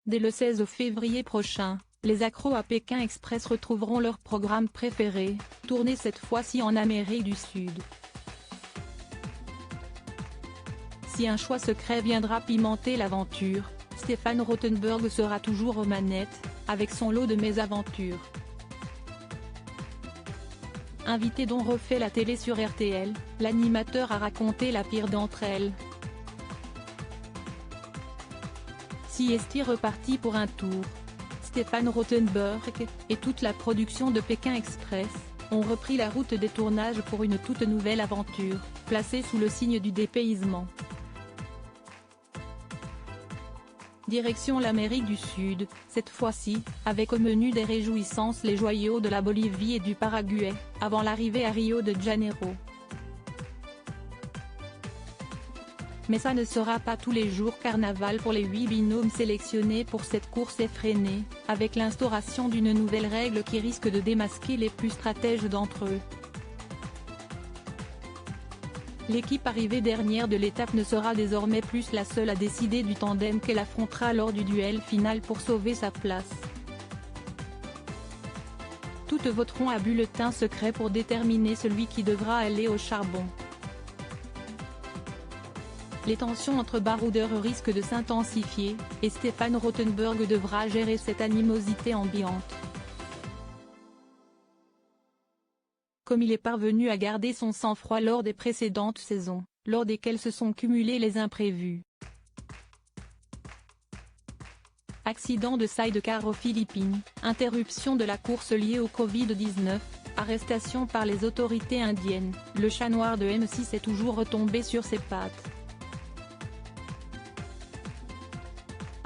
Dès le 16 février prochain, les accros à Pékin Express retrouveront leur programme préféré, tourné cette fois-ci en Amérique du Sud. Si un choix secret viendra pimenter l'aventure, Stéphane Rothenberg sera toujours aux manettes, avec son lot de mésaventures. Invité dont refait la télé sur RTL, l'animateur a raconté la pire d'entre elles. Si est reparti pour un tour. Stéphane Rothenberg, et toute la production de Pékin Express, ont repris la route des tournages pour une toute nouvelle aventure, placée sous le signe du dépaysement. Direction l'Amérique du Sud, cette fois-ci, avec au menu des réjouissances les joyaux de la Bolivie et du Paraguay, avant l'arrivée à Rio de Janeiro. Mais ça ne sera pas tous les jours carnaval pour les 8 binômes sélectionnés pour cette course effrénée, avec l'instauration d'une nouvelle règle qui risque de démasquer les plus stratèges d'entre eux. L'équipe arrivée dernière de l'étape ne sera désormais plus la seule à décider du tandem qu'elle affrontera lors du duel final pour sauver sa place. Toutes voteront à bulletin secret pour déterminer celui qui devra aller au charbon. Les tensions entre baroudeurs risquent de s'intensifier, et Stéphane Rothenberg devra gérer cette animosité ambiante. Comme il est parvenu à garder son sang-froid lors des précédentes saisons, lors desquelles se sont cumulés les imprévus. Accident de sidecar aux Philippines, interruption de la course liée au Covid-19, arrestation par les autorités indiennes, le chat noir de M6 est toujours retombé sur ses pattes.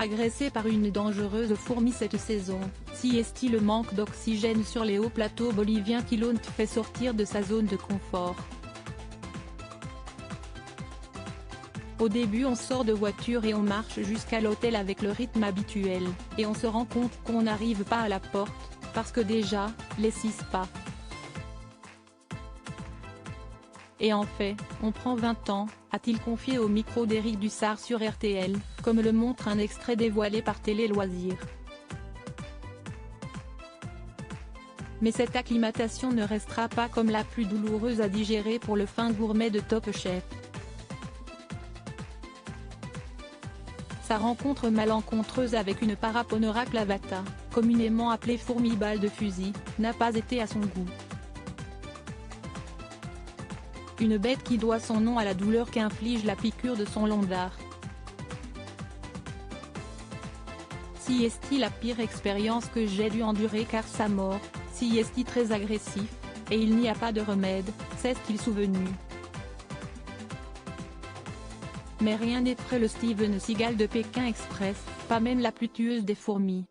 Agressé par une dangereuse fourmi cette saison, si est-il le manque d'oxygène sur les hauts plateaux boliviens qui l'ont fait sortir de sa zone de confort. Au début on sort de voiture et on marche jusqu'à l'hôtel avec le rythme habituel, et on se rend compte qu'on n'arrive pas à la porte, parce que déjà, les 6 pas. Et en fait, on prend 20 ans, a-t-il confié au micro d'Éric Dussard sur RTL, comme le montre un extrait dévoilé par Télé Loisirs. Mais cette acclimatation ne restera pas comme la plus douloureuse à digérer pour le fin gourmet de Top Chef. Sa rencontre malencontreuse avec une Paraponera clavata, communément appelée fourmi-balle de fusil, n'a pas été à son goût. Une bête qui doit son nom à la douleur qu'inflige la piqûre de son long dard. Si est-il la pire expérience que j'ai dû endurer car sa mort, si est-il très agressif, et il n'y a pas de remède, s'est-il souvenu. Mais rien n'est près le Steven Seagal de Pékin Express, pas même la plus tueuse des fourmis.